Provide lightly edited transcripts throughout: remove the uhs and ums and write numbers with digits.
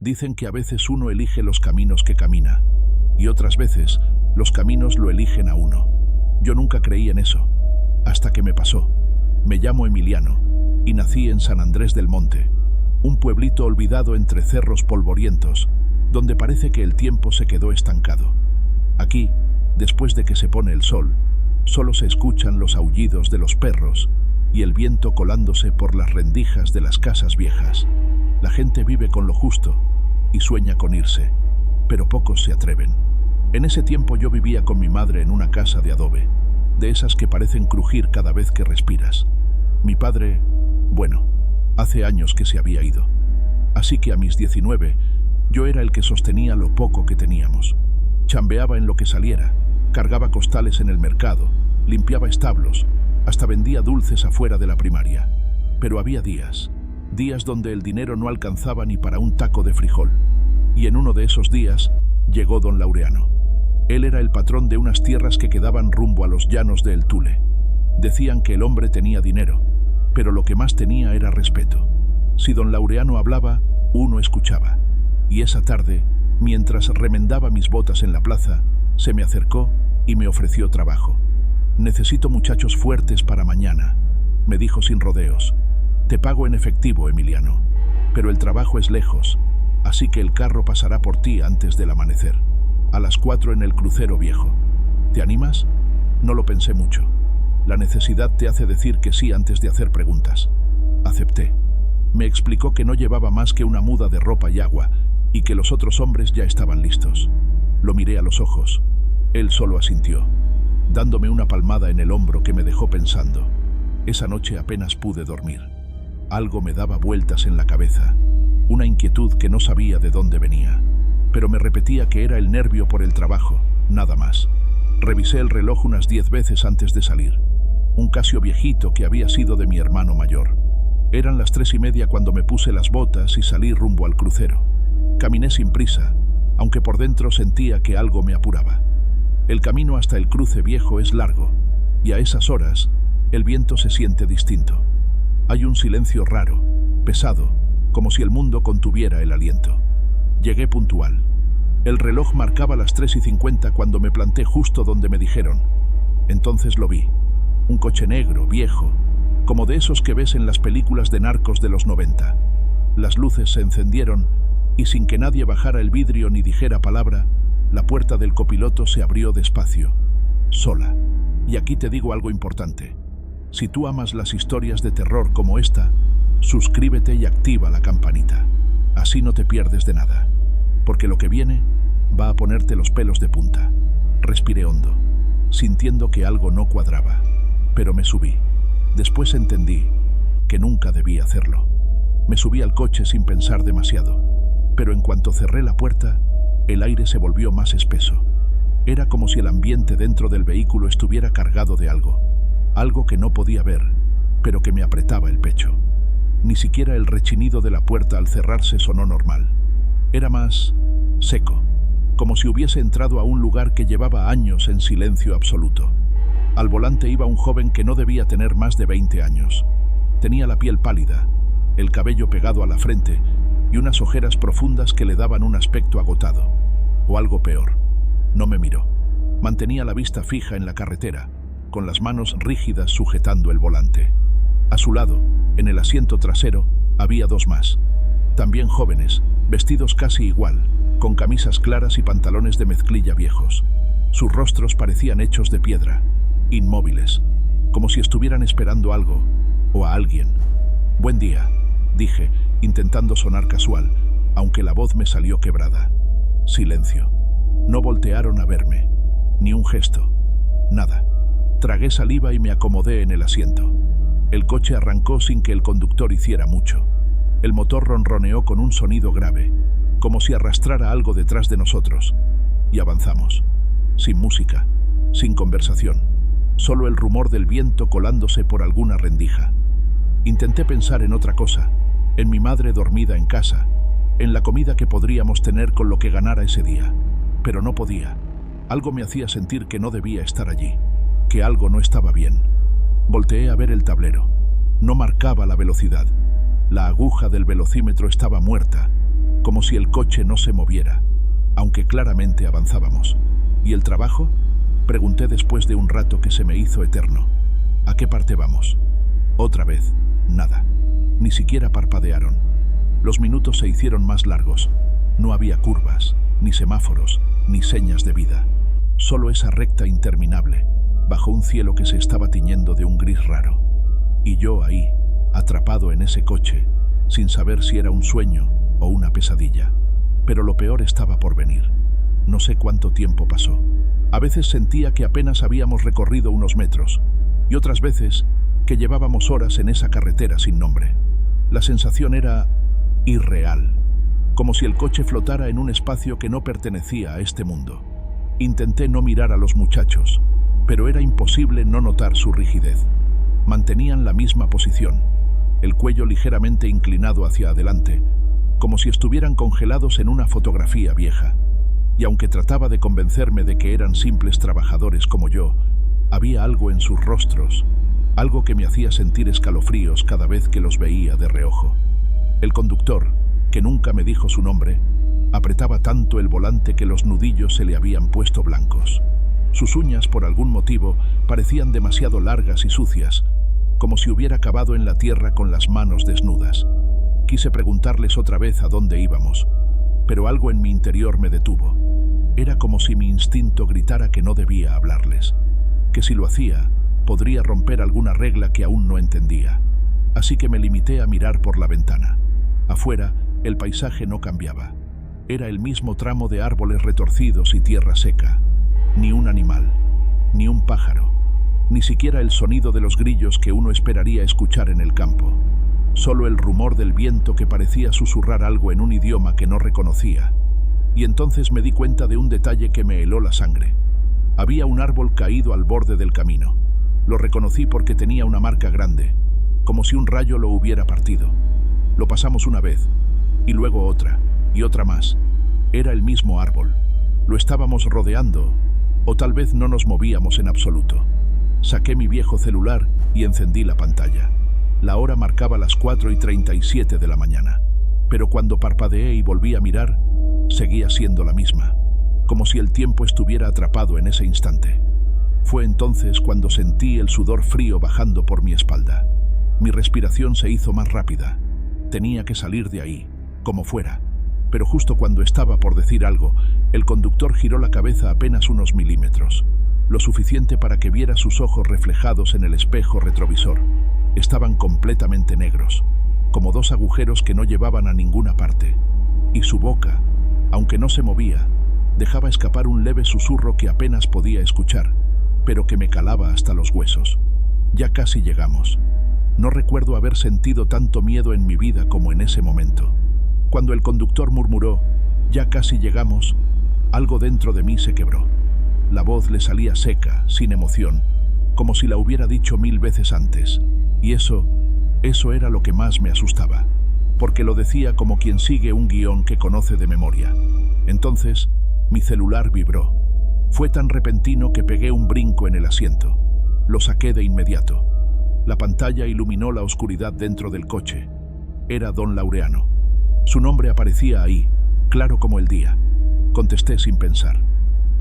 Dicen que a veces uno elige los caminos que camina, y otras veces los caminos lo eligen a uno. Yo nunca creí en eso, hasta que me pasó. Me llamo Emiliano, y nací en San Andrés del Monte, un pueblito olvidado entre cerros polvorientos, donde parece que el tiempo se quedó estancado. Aquí, después de que se pone el sol, solo se escuchan los aullidos de los perros y el viento colándose por las rendijas de las casas viejas. La gente vive con lo justo y sueña con irse, pero pocos se atreven. En ese tiempo yo vivía con mi madre en una casa de adobe, de esas que parecen crujir cada vez que respiras. Mi padre, bueno, hace años que se había ido. Así que a mis 19, yo era el que sostenía lo poco que teníamos. Chambeaba en lo que saliera, cargaba costales en el mercado, limpiaba establos, hasta vendía dulces afuera de la primaria. Pero había días donde el dinero no alcanzaba ni para un taco de frijol. Y en uno de esos días llegó don Laureano. Él era el patrón de unas tierras que quedaban rumbo a los llanos de El Tule. Decían que el hombre tenía dinero, pero lo que más tenía era respeto. Si don Laureano hablaba, uno escuchaba. Y esa tarde, mientras remendaba mis botas en la plaza, se me acercó y me ofreció trabajo. «Necesito muchachos fuertes para mañana», me dijo sin rodeos. «Te pago en efectivo, Emiliano, pero el trabajo es lejos, así que el carro pasará por ti antes del amanecer. A las 4 en el crucero viejo. ¿Te animas?» No lo pensé mucho. La necesidad te hace decir que sí antes de hacer preguntas. Acepté. Me explicó que no llevaba más que una muda de ropa y agua, y que los otros hombres ya estaban listos. Lo miré a los ojos. Él solo asintió, dándome una palmada en el hombro que me dejó pensando. Esa noche apenas pude dormir. Algo me daba vueltas en la cabeza, una inquietud que no sabía de dónde venía, pero me repetía que era el nervio por el trabajo, nada más. Revisé el reloj unas 10 veces antes de salir. Un Casio viejito que había sido de mi hermano mayor. Eran las 3:30 cuando me puse las botas y salí rumbo al crucero. Caminé sin prisa, aunque por dentro sentía que algo me apuraba. El camino hasta el cruce viejo es largo, y a esas horas el viento se siente distinto. Hay un silencio raro, pesado, como si el mundo contuviera el aliento. Llegué puntual. El reloj marcaba las 3:50 cuando me planté justo donde me dijeron. Entonces lo vi. Un coche negro, viejo, como de esos que ves en las películas de narcos de los 90. Las luces se encendieron y sin que nadie bajara el vidrio ni dijera palabra, la puerta del copiloto se abrió despacio, sola. Y aquí te digo algo importante. Si tú amas las historias de terror como esta, suscríbete y activa la campanita. Así no te pierdes de nada, porque lo que viene va a ponerte los pelos de punta. Respiré hondo, sintiendo que algo no cuadraba, pero me subí. Después entendí que nunca debía hacerlo. Me subí al coche sin pensar demasiado, pero en cuanto cerré la puerta, el aire se volvió más espeso. Era como si el ambiente dentro del vehículo estuviera cargado de algo que no podía ver, pero que me apretaba el pecho. Ni siquiera el rechinido de la puerta al cerrarse sonó normal. Era más seco, como si hubiese entrado a un lugar que llevaba años en silencio absoluto. Al volante iba un joven que no debía tener más de 20 años. Tenía la piel pálida, el cabello pegado a la frente y unas ojeras profundas que le daban un aspecto agotado. O algo peor. No me miró. Mantenía la vista fija en la carretera, con las manos rígidas sujetando el volante. A su lado, en el asiento trasero, había 2 más. También jóvenes, vestidos casi igual, con camisas claras y pantalones de mezclilla viejos. Sus rostros parecían hechos de piedra, inmóviles, como si estuvieran esperando algo o a alguien. «Buen día», dije, intentando sonar casual, aunque la voz me salió quebrada. Silencio. No voltearon a verme, ni un gesto, nada. Tragué saliva y me acomodé en el asiento. El coche arrancó sin que el conductor hiciera mucho. El motor ronroneó con un sonido grave, como si arrastrara algo detrás de nosotros. Y avanzamos. Sin música, sin conversación, solo el rumor del viento colándose por alguna rendija. Intenté pensar en otra cosa, en mi madre dormida en casa, en la comida que podríamos tener con lo que ganara ese día. Pero no podía. Algo me hacía sentir que no debía estar allí, que algo no estaba bien. Volteé a ver el tablero. No marcaba la velocidad. La aguja del velocímetro estaba muerta, como si el coche no se moviera, aunque claramente avanzábamos. ¿Y el trabajo?, pregunté después de un rato que se me hizo eterno. ¿A qué parte vamos? Otra vez, nada. Ni siquiera parpadearon. Los minutos se hicieron más largos. No había curvas, ni semáforos, ni señas de vida. Solo esa recta interminable, bajo un cielo que se estaba tiñendo de un gris raro. Y yo ahí, atrapado en ese coche, sin saber si era un sueño o una pesadilla. Pero lo peor estaba por venir. No sé cuánto tiempo pasó. A veces sentía que apenas habíamos recorrido unos metros, y otras veces que llevábamos horas en esa carretera sin nombre. La sensación era irreal, como si el coche flotara en un espacio que no pertenecía a este mundo. Intenté no mirar a los muchachos, pero era imposible no notar su rigidez. Mantenían la misma posición, el cuello ligeramente inclinado hacia adelante, como si estuvieran congelados en una fotografía vieja. Y aunque trataba de convencerme de que eran simples trabajadores como yo, había algo en sus rostros, algo que me hacía sentir escalofríos cada vez que los veía de reojo. El conductor, que nunca me dijo su nombre, apretaba tanto el volante que los nudillos se le habían puesto blancos. Sus uñas, por algún motivo, parecían demasiado largas y sucias, como si hubiera cavado en la tierra con las manos desnudas. Quise preguntarles otra vez a dónde íbamos, pero algo en mi interior me detuvo. Era como si mi instinto gritara que no debía hablarles, que si lo hacía, podría romper alguna regla que aún no entendía. Así que me limité a mirar por la ventana. Afuera, el paisaje no cambiaba. Era el mismo tramo de árboles retorcidos y tierra seca. Ni un animal, ni un pájaro, ni siquiera el sonido de los grillos que uno esperaría escuchar en el campo. Solo el rumor del viento que parecía susurrar algo en un idioma que no reconocía. Y entonces me di cuenta de un detalle que me heló la sangre. Había un árbol caído al borde del camino. Lo reconocí porque tenía una marca grande, como si un rayo lo hubiera partido. Lo pasamos una vez, y luego otra, y otra más. Era el mismo árbol. Lo estábamos rodeando, o tal vez no nos movíamos en absoluto. Saqué mi viejo celular y encendí la pantalla. La hora marcaba las 4:37 de la mañana. Pero cuando parpadeé y volví a mirar, seguía siendo la misma, como si el tiempo estuviera atrapado en ese instante. Fue entonces cuando sentí el sudor frío bajando por mi espalda. Mi respiración se hizo más rápida. Tenía que salir de ahí, como fuera. Pero justo cuando estaba por decir algo, el conductor giró la cabeza apenas unos milímetros, lo suficiente para que viera sus ojos reflejados en el espejo retrovisor. Estaban completamente negros, como dos agujeros que no llevaban a ninguna parte. Y su boca, aunque no se movía, dejaba escapar un leve susurro que apenas podía escuchar, pero que me calaba hasta los huesos. Ya casi llegamos. No recuerdo haber sentido tanto miedo en mi vida como en ese momento. Cuando el conductor murmuró, «Ya casi llegamos», algo dentro de mí se quebró. La voz le salía seca, sin emoción, como si la hubiera dicho 1000 veces antes. Y eso era lo que más me asustaba, porque lo decía como quien sigue un guión que conoce de memoria. Entonces, mi celular vibró. Fue tan repentino que pegué un brinco en el asiento. Lo saqué de inmediato. La pantalla iluminó la oscuridad dentro del coche. Era don Laureano. Su nombre aparecía ahí, claro como el día. Contesté sin pensar.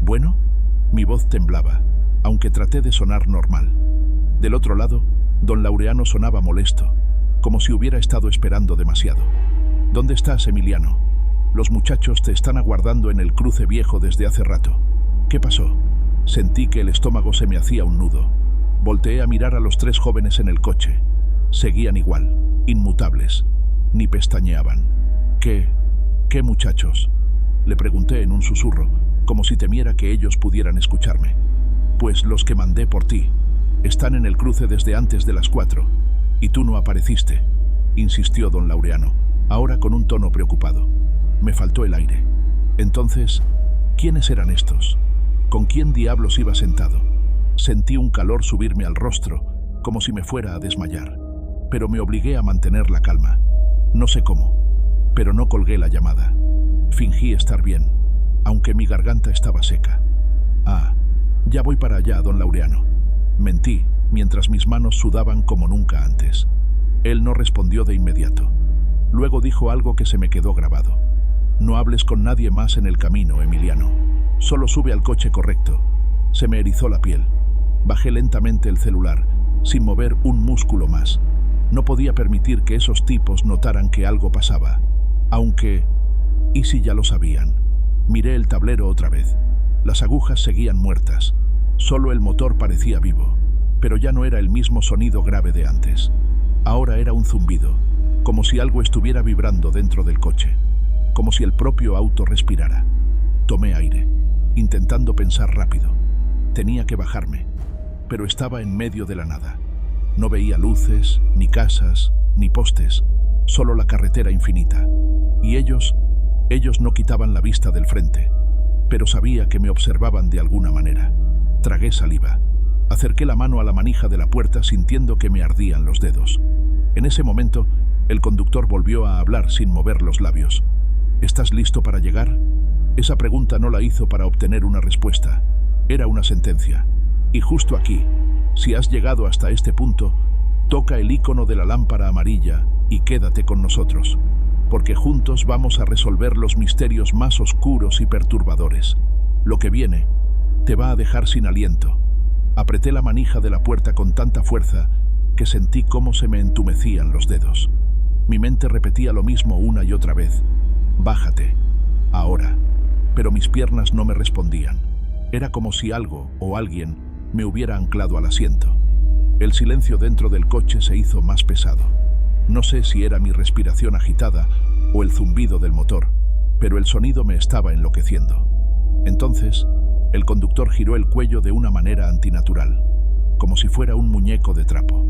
¿Bueno? Mi voz temblaba, aunque traté de sonar normal. Del otro lado, don Laureano sonaba molesto, como si hubiera estado esperando demasiado. ¿Dónde estás, Emiliano? Los muchachos te están aguardando en el cruce viejo desde hace rato. ¿Qué pasó? Sentí que el estómago se me hacía un nudo. Volteé a mirar a los 3 jóvenes en el coche. Seguían igual, inmutables. Ni pestañeaban. ¿Qué muchachos?, le pregunté en un susurro, como si temiera que ellos pudieran escucharme. Pues los que mandé por ti. Están en el cruce desde antes de las 4. Y tú no apareciste, insistió don Laureano, ahora con un tono preocupado. Me faltó el aire. Entonces, ¿quiénes eran estos? ¿Con quién diablos iba sentado? Sentí un calor subirme al rostro, como si me fuera a desmayar. Pero me obligué a mantener la calma. No sé cómo, pero no colgué la llamada. Fingí estar bien, aunque mi garganta estaba seca. Ah, ya voy para allá, don Laureano. Mentí, mientras mis manos sudaban como nunca antes. Él no respondió de inmediato. Luego dijo algo que se me quedó grabado. No hables con nadie más en el camino, Emiliano. Solo sube al coche correcto. Se me erizó la piel. Bajé lentamente el celular, sin mover un músculo más. No podía permitir que esos tipos notaran que algo pasaba. Aunque... ¿y si ya lo sabían? Miré el tablero otra vez. Las agujas seguían muertas. Solo el motor parecía vivo, pero ya no era el mismo sonido grave de antes. Ahora era un zumbido, como si algo estuviera vibrando dentro del coche, como si el propio auto respirara. Tomé aire, intentando pensar rápido. Tenía que bajarme, pero estaba en medio de la nada. No veía luces, ni casas, ni postes, solo la carretera infinita. Y ellos no quitaban la vista del frente, pero sabía que me observaban de alguna manera. Tragué saliva. Acerqué la mano a la manija de la puerta sintiendo que me ardían los dedos. En ese momento, el conductor volvió a hablar sin mover los labios. ¿Estás listo para llegar? Esa pregunta no la hizo para obtener una respuesta. Era una sentencia. Y justo aquí, si has llegado hasta este punto, toca el icono de la lámpara amarilla y quédate con nosotros, porque juntos vamos a resolver los misterios más oscuros y perturbadores. Lo que viene te va a dejar sin aliento. Apreté la manija de la puerta con tanta fuerza que sentí cómo se me entumecían los dedos. Mi mente repetía lo mismo una y otra vez. Bájate, ahora. Pero mis piernas no me respondían. Era como si algo o alguien me hubiera anclado al asiento. El silencio dentro del coche se hizo más pesado. No sé si era mi respiración agitada o el zumbido del motor, pero el sonido me estaba enloqueciendo. Entonces, el conductor giró el cuello de una manera antinatural, como si fuera un muñeco de trapo.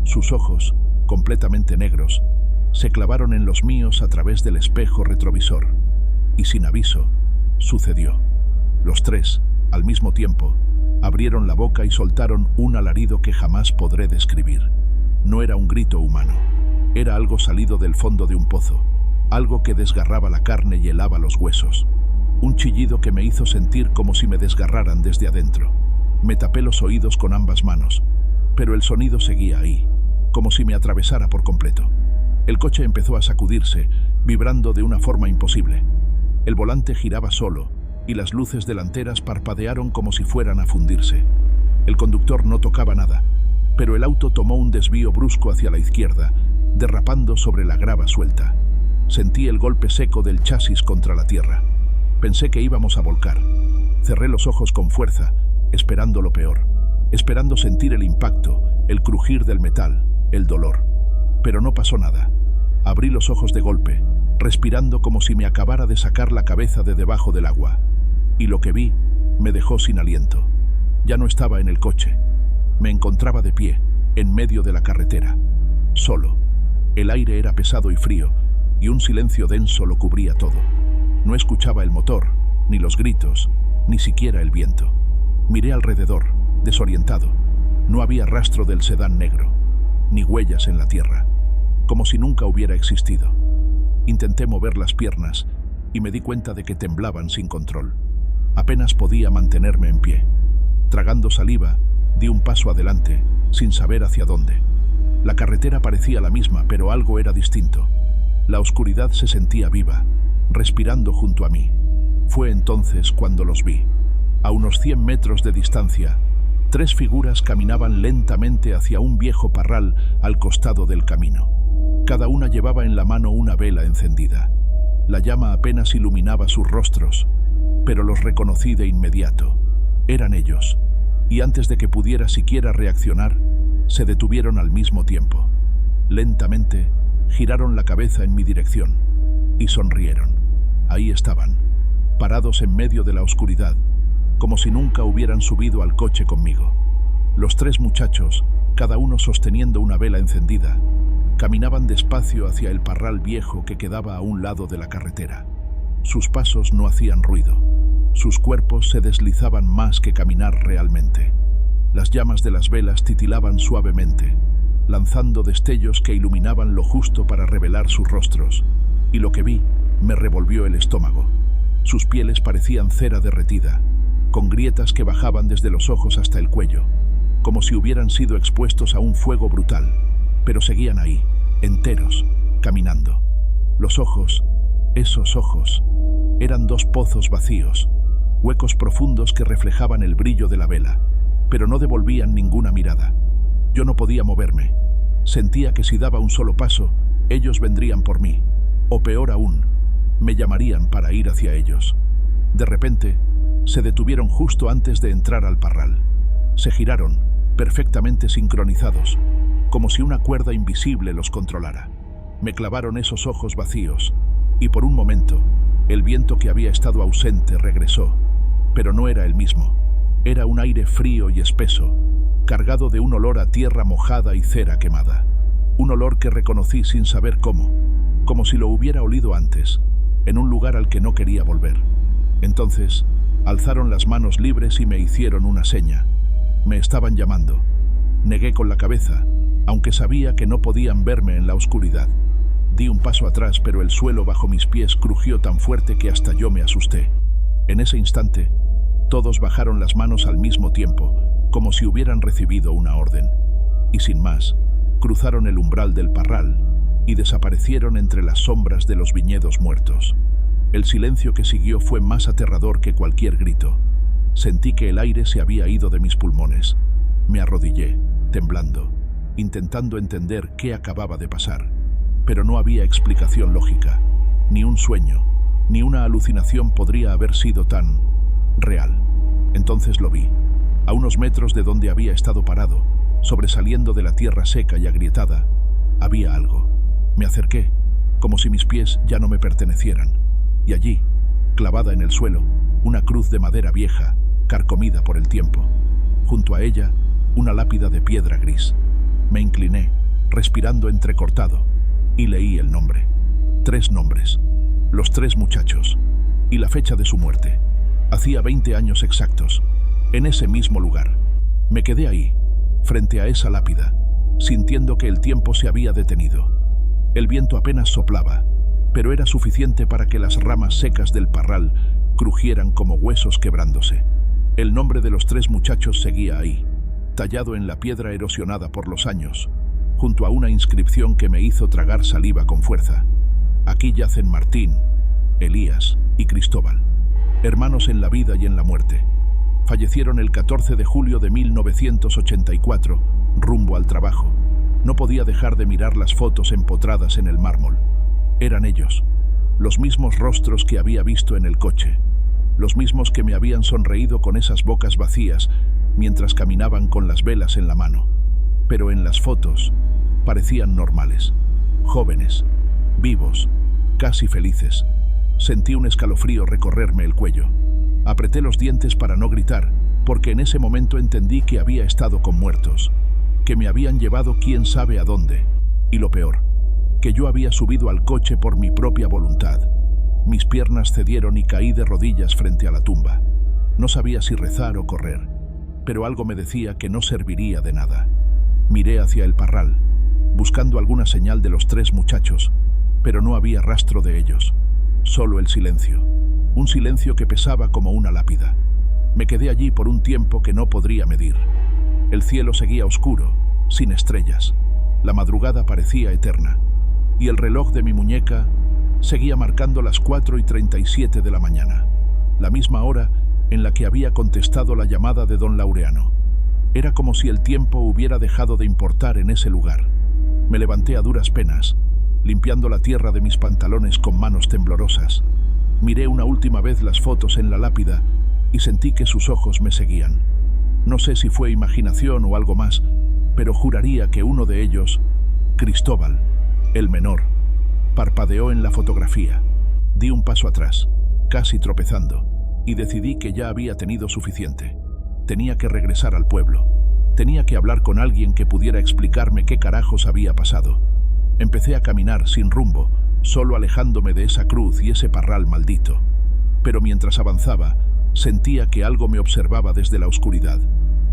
Sus ojos, completamente negros, se clavaron en los míos a través del espejo retrovisor. Y sin aviso, sucedió. Los tres, al mismo tiempo, abrieron la boca y soltaron un alarido que jamás podré describir. No era un grito humano. Era algo salido del fondo de un pozo, algo que desgarraba la carne y helaba los huesos. Un chillido que me hizo sentir como si me desgarraran desde adentro. Me tapé los oídos con ambas manos, pero el sonido seguía ahí, como si me atravesara por completo. El coche empezó a sacudirse, vibrando de una forma imposible. El volante giraba solo, y las luces delanteras parpadearon como si fueran a fundirse. El conductor no tocaba nada, pero el auto tomó un desvío brusco hacia la izquierda, derrapando sobre la grava suelta. Sentí el golpe seco del chasis contra la tierra. Pensé que íbamos a volcar. Cerré los ojos con fuerza, esperando lo peor, esperando sentir el impacto, el crujir del metal, el dolor. Pero no pasó nada. Abrí los ojos de golpe, respirando como si me acabara de sacar la cabeza de debajo del agua. Y lo que vi me dejó sin aliento. Ya no estaba en el coche. Me encontraba de pie, en medio de la carretera, solo. El aire era pesado y frío, y un silencio denso lo cubría todo. No escuchaba el motor, ni los gritos, ni siquiera el viento. Miré alrededor, desorientado. No había rastro del sedán negro, ni huellas en la tierra, como si nunca hubiera existido. Intenté mover las piernas y me di cuenta de que temblaban sin control. Apenas podía mantenerme en pie. Tragando saliva, di un paso adelante, sin saber hacia dónde. La carretera parecía la misma, pero algo era distinto. La oscuridad se sentía viva, respirando junto a mí. Fue entonces cuando los vi. A unos 100 metros de distancia, 3 figuras caminaban lentamente hacia un viejo parral al costado del camino. Cada una llevaba en la mano una vela encendida. La llama apenas iluminaba sus rostros, pero los reconocí de inmediato. Eran ellos, y antes de que pudiera siquiera reaccionar, se detuvieron al mismo tiempo. Lentamente, giraron la cabeza en mi dirección y sonrieron. Ahí estaban, parados en medio de la oscuridad, como si nunca hubieran subido al coche conmigo. Los 3 muchachos, cada uno sosteniendo una vela encendida, caminaban despacio hacia el parral viejo que quedaba a un lado de la carretera. Sus pasos no hacían ruido. Sus cuerpos se deslizaban más que caminar realmente. Las llamas de las velas titilaban suavemente, lanzando destellos que iluminaban lo justo para revelar sus rostros, y lo que vi me revolvió el estómago. Sus pieles parecían cera derretida, con grietas que bajaban desde los ojos hasta el cuello, como si hubieran sido expuestos a un fuego brutal, pero seguían ahí, enteros, caminando. Los ojos, esos ojos, eran dos pozos vacíos, huecos profundos que reflejaban el brillo de la vela, pero no devolvían ninguna mirada. Yo no podía moverme. Sentía que si daba un solo paso, ellos vendrían por mí, o peor aún, me llamarían para ir hacia ellos. De repente, se detuvieron justo antes de entrar al parral. Se giraron, perfectamente sincronizados, como si una cuerda invisible los controlara. Me clavaron esos ojos vacíos, y por un momento, el viento que había estado ausente regresó, pero no era el mismo. Era un aire frío y espeso, cargado de un olor a tierra mojada y cera quemada. Un olor que reconocí sin saber cómo, como si lo hubiera olido antes, en un lugar al que no quería volver. Entonces, alzaron las manos libres y me hicieron una seña. Me estaban llamando. Negué con la cabeza, aunque sabía que no podían verme en la oscuridad. Di un paso atrás, pero el suelo bajo mis pies crujió tan fuerte que hasta yo me asusté. En ese instante, todos bajaron las manos al mismo tiempo, como si hubieran recibido una orden. Y sin más, cruzaron el umbral del parral y desaparecieron entre las sombras de los viñedos muertos. El silencio que siguió fue más aterrador que cualquier grito. Sentí que el aire se había ido de mis pulmones. Me arrodillé, temblando, intentando entender qué acababa de pasar. Pero no había explicación lógica. Ni un sueño, ni una alucinación podría haber sido tan real. Entonces lo vi, a unos metros de donde había estado parado, sobresaliendo de la tierra seca y agrietada. Había algo. Me acerqué, como si mis pies ya no me pertenecieran. Y allí, clavada en el suelo, una cruz de madera vieja, carcomida por el tiempo. Junto a ella, una lápida de piedra gris. Me incliné, respirando entrecortado, y leí el nombre. 3 nombres. Los 3 muchachos. Y la fecha de su muerte. Hacía 20 años exactos. En ese mismo lugar. Me quedé ahí, frente a esa lápida, sintiendo que el tiempo se había detenido. El viento apenas soplaba, pero era suficiente para que las ramas secas del parral crujieran como huesos quebrándose. El nombre de los 3 muchachos seguía ahí, tallado en la piedra erosionada por los años, junto a una inscripción que me hizo tragar saliva con fuerza. Aquí yacen Martín, Elías y Cristóbal, hermanos en la vida y en la muerte. Fallecieron el 14 de julio de 1984, rumbo al trabajo. No podía dejar de mirar las fotos empotradas en el mármol. Eran ellos, los mismos rostros que había visto en el coche, los mismos que me habían sonreído con esas bocas vacías mientras caminaban con las velas en la mano. Pero en las fotos parecían normales, jóvenes, vivos, casi felices. Sentí un escalofrío recorrerme el cuello. Apreté los dientes para no gritar, porque en ese momento entendí que había estado con muertos, que me habían llevado quién sabe a dónde, y lo peor, que yo había subido al coche por mi propia voluntad. Mis piernas cedieron y caí de rodillas frente a la tumba. No sabía si rezar o correr, pero algo me decía que no serviría de nada. Miré hacia el parral, buscando alguna señal de los 3 muchachos, pero no había rastro de ellos. Solo el silencio. Un silencio que pesaba como una lápida. Me quedé allí por un tiempo que no podría medir. El cielo seguía oscuro, sin estrellas. La madrugada parecía eterna. Y el reloj de mi muñeca seguía marcando las 4:37 de la mañana. La misma hora en la que había contestado la llamada de don Laureano. Era como si el tiempo hubiera dejado de importar en ese lugar. Me levanté a duras penas, limpiando la tierra de mis pantalones con manos temblorosas. Miré una última vez las fotos en la lápida y sentí que sus ojos me seguían. No sé si fue imaginación o algo más, pero juraría que uno de ellos, Cristóbal, el menor, parpadeó en la fotografía. Di un paso atrás, casi tropezando, y decidí que ya había tenido suficiente. Tenía que regresar al pueblo. Tenía que hablar con alguien que pudiera explicarme qué carajos había pasado. Empecé a caminar sin rumbo, solo alejándome de esa cruz y ese parral maldito. Pero mientras avanzaba, sentía que algo me observaba desde la oscuridad,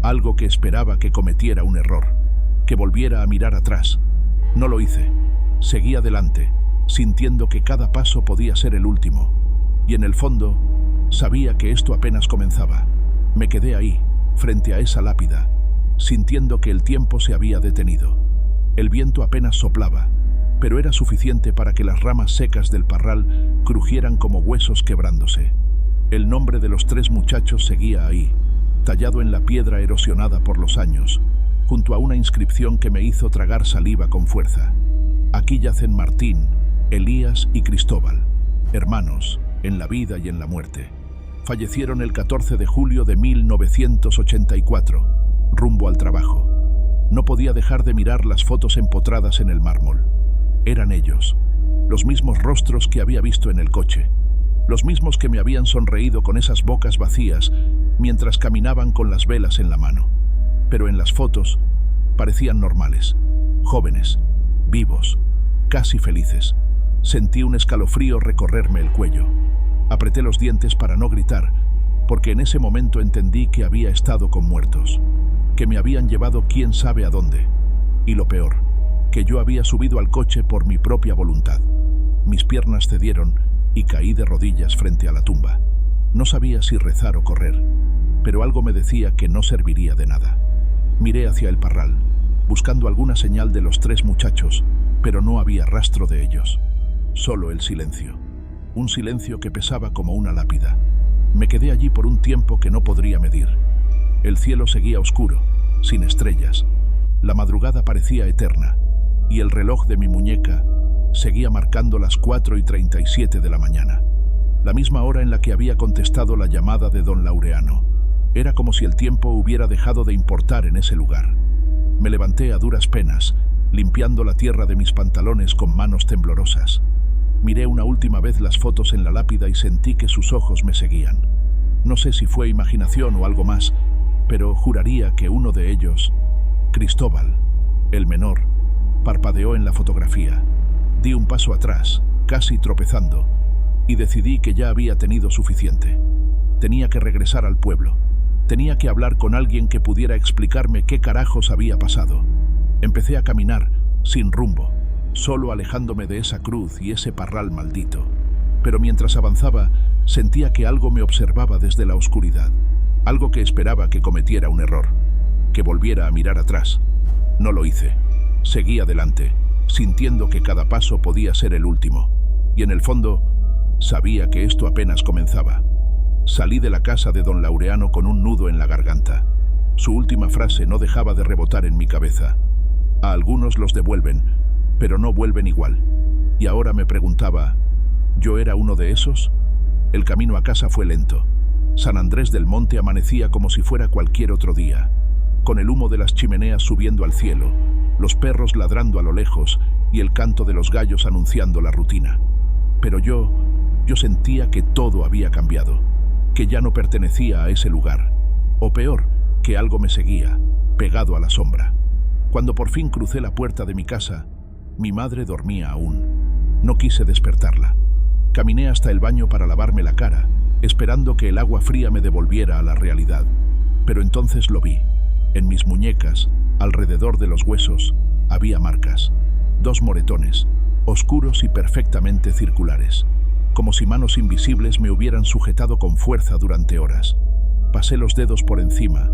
algo que esperaba que cometiera un error, que volviera a mirar atrás. No lo hice. Seguí adelante, sintiendo que cada paso podía ser el último. Y en el fondo, sabía que esto apenas comenzaba. Me quedé ahí, frente a esa lápida, sintiendo que el tiempo se había detenido. El viento apenas soplaba, pero era suficiente para que las ramas secas del parral crujieran como huesos quebrándose. El nombre de los 3 muchachos seguía ahí, tallado en la piedra erosionada por los años, junto a una inscripción que me hizo tragar saliva con fuerza. Aquí yacen Martín, Elías y Cristóbal, hermanos, en la vida y en la muerte. Fallecieron el 14 de julio de 1984, rumbo al trabajo. No podía dejar de mirar las fotos empotradas en el mármol. Eran ellos, los mismos rostros que había visto en el coche, los mismos que me habían sonreído con esas bocas vacías mientras caminaban con las velas en la mano. Pero en las fotos parecían normales, jóvenes, vivos, casi felices. Sentí un escalofrío recorrerme el cuello. Apreté los dientes para no gritar, porque en ese momento entendí que había estado con muertos, que me habían llevado quién sabe a dónde. Y lo peor, que yo había subido al coche por mi propia voluntad. Mis piernas cedieron y caí de rodillas frente a la tumba. No sabía si rezar o correr, pero algo me decía que no serviría de nada. Miré hacia el parral, buscando alguna señal de los 3 muchachos, pero no había rastro de ellos. Solo el silencio. Un silencio que pesaba como una lápida. Me quedé allí por un tiempo que no podría medir. El cielo seguía oscuro, sin estrellas. La madrugada parecía eterna, y el reloj de mi muñeca seguía marcando las 4:37 de la mañana. La misma hora en la que había contestado la llamada de don Laureano. Era como si el tiempo hubiera dejado de importar en ese lugar. Me levanté a duras penas, limpiando la tierra de mis pantalones con manos temblorosas. Miré una última vez las fotos en la lápida y sentí que sus ojos me seguían. No sé si fue imaginación o algo más, pero juraría que uno de ellos, Cristóbal, el menor, parpadeó en la fotografía. Di un paso atrás, casi tropezando, y decidí que ya había tenido suficiente. Tenía que regresar al pueblo. Tenía que hablar con alguien que pudiera explicarme qué carajos había pasado. Empecé a caminar, sin rumbo, solo alejándome de esa cruz y ese parral maldito. Pero mientras avanzaba, sentía que algo me observaba desde la oscuridad. Algo que esperaba que cometiera un error, que volviera a mirar atrás. No lo hice. Seguí adelante, sintiendo que cada paso podía ser el último. Y en el fondo, sabía que esto apenas comenzaba. Salí de la casa de don Laureano con un nudo en la garganta. Su última frase no dejaba de rebotar en mi cabeza. A algunos los devuelven, pero no vuelven igual. Y ahora me preguntaba, ¿yo era uno de esos? El camino a casa fue lento. San Andrés del Monte amanecía como si fuera cualquier otro día, con el humo de las chimeneas subiendo al cielo, los perros ladrando a lo lejos y el canto de los gallos anunciando la rutina. Pero yo sentía que todo había cambiado, que ya no pertenecía a ese lugar, o peor, que algo me seguía, pegado a la sombra. Cuando por fin crucé la puerta de mi casa, mi madre dormía aún. No quise despertarla. Caminé hasta el baño para lavarme la cara, esperando que el agua fría me devolviera a la realidad. Pero entonces lo vi. En mis muñecas, alrededor de los huesos, había marcas. 2 moretones, oscuros y perfectamente circulares, como si manos invisibles me hubieran sujetado con fuerza durante horas. Pasé los dedos por encima,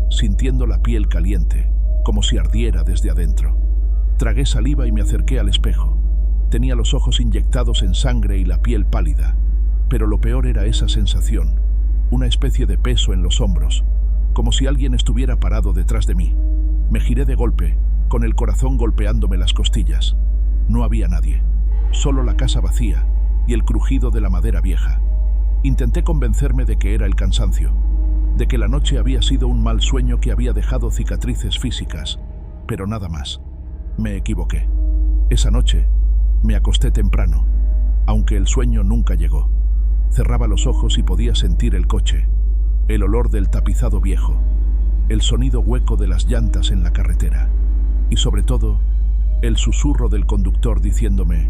sintiendo la piel caliente, como si ardiera desde adentro. Tragué saliva y me acerqué al espejo. Tenía los ojos inyectados en sangre y la piel pálida. Pero lo peor era esa sensación, una especie de peso en los hombros, como si alguien estuviera parado detrás de mí. Me giré de golpe, con el corazón golpeándome las costillas. No había nadie, solo la casa vacía y el crujido de la madera vieja. Intenté convencerme de que era el cansancio, de que la noche había sido un mal sueño que había dejado cicatrices físicas, pero nada más. Me equivoqué. Esa noche me acosté temprano, aunque el sueño nunca llegó. Cerraba los ojos y podía sentir el coche, el olor del tapizado viejo, el sonido hueco de las llantas en la carretera y sobre todo, el susurro del conductor diciéndome,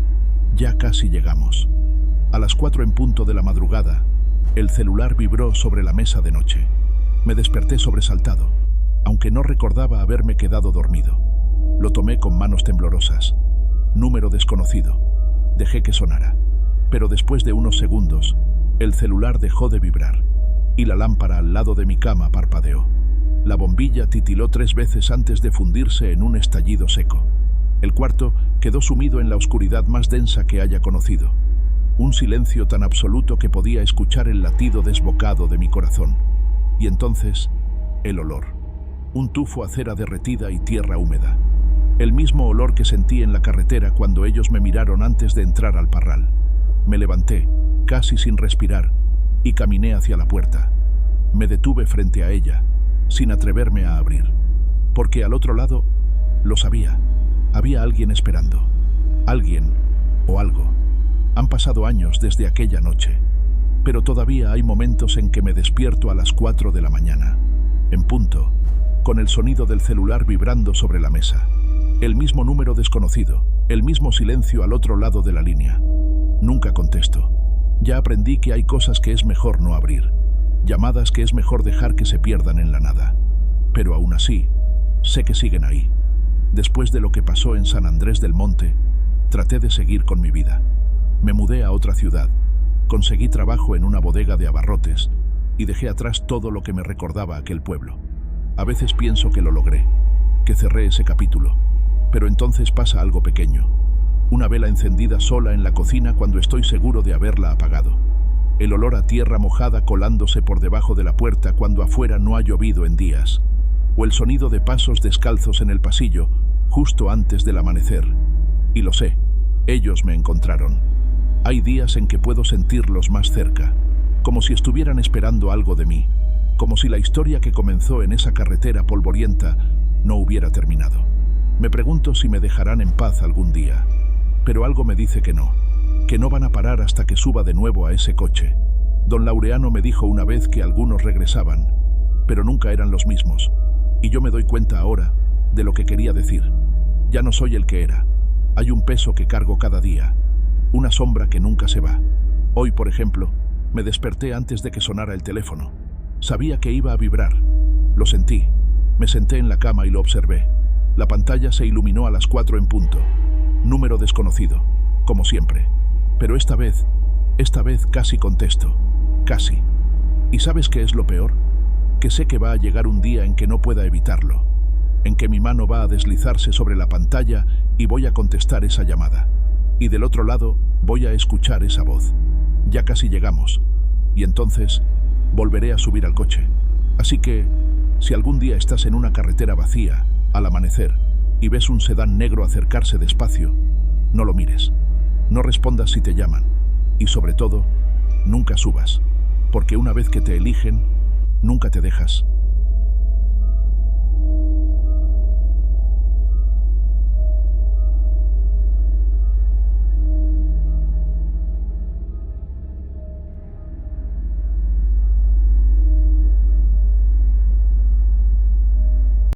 ya casi llegamos. A las 4 en punto de la madrugada, el celular vibró sobre la mesa de noche. Me desperté sobresaltado, aunque no recordaba haberme quedado dormido. Lo tomé con manos temblorosas. Número desconocido. Dejé que sonara. Pero después de unos segundos, el celular dejó de vibrar y la lámpara al lado de mi cama parpadeó. La bombilla titiló 3 veces antes de fundirse en un estallido seco. El cuarto quedó sumido en la oscuridad más densa que haya conocido. Un silencio tan absoluto que podía escuchar el latido desbocado de mi corazón. Y entonces, el olor. Un tufo a cera derretida y tierra húmeda. El mismo olor que sentí en la carretera cuando ellos me miraron antes de entrar al parral. Me levanté, casi sin respirar, y caminé hacia la puerta. Me detuve frente a ella, sin atreverme a abrir. Porque al otro lado, lo sabía, había alguien esperando. Alguien o algo. Han pasado años desde aquella noche, pero todavía hay momentos en que me despierto a las 4 de la mañana, en punto, con el sonido del celular vibrando sobre la mesa. El mismo número desconocido, el mismo silencio al otro lado de la línea. Nunca contesto. Ya aprendí que hay cosas que es mejor no abrir, llamadas que es mejor dejar que se pierdan en la nada. Pero aún así, sé que siguen ahí. Después de lo que pasó en San Andrés del Monte, traté de seguir con mi vida. Me mudé a otra ciudad, conseguí trabajo en una bodega de abarrotes y dejé atrás todo lo que me recordaba aquel pueblo. A veces pienso que lo logré, que cerré ese capítulo, pero entonces pasa algo pequeño. Una vela encendida sola en la cocina cuando estoy seguro de haberla apagado. El olor a tierra mojada colándose por debajo de la puerta cuando afuera no ha llovido en días. O el sonido de pasos descalzos en el pasillo justo antes del amanecer. Y lo sé, ellos me encontraron. Hay días en que puedo sentirlos más cerca, como si estuvieran esperando algo de mí, como si la historia que comenzó en esa carretera polvorienta no hubiera terminado. Me pregunto si me dejarán en paz algún día, pero algo me dice que no van a parar hasta que suba de nuevo a ese coche. Don Laureano me dijo una vez que algunos regresaban, pero nunca eran los mismos, y yo me doy cuenta ahora de lo que quería decir. Ya no soy el que era. Hay un peso que cargo cada día, una sombra que nunca se va. Hoy, por ejemplo, me desperté antes de que sonara el teléfono. Sabía que iba a vibrar. Lo sentí. Me senté en la cama y lo observé. La pantalla se iluminó a las 4 en punto. Número desconocido, como siempre. Pero esta vez casi contesto. Casi. ¿Y sabes qué es lo peor? Que sé que va a llegar un día en que no pueda evitarlo. En que mi mano va a deslizarse sobre la pantalla y voy a contestar esa llamada. Y del otro lado voy a escuchar esa voz. Ya casi llegamos. Y entonces volveré a subir al coche. Así que, si algún día estás en una carretera vacía, al amanecer, y ves un sedán negro acercarse despacio, no lo mires. No respondas si te llaman. Y sobre todo, nunca subas. Porque una vez que te eligen, nunca te dejas.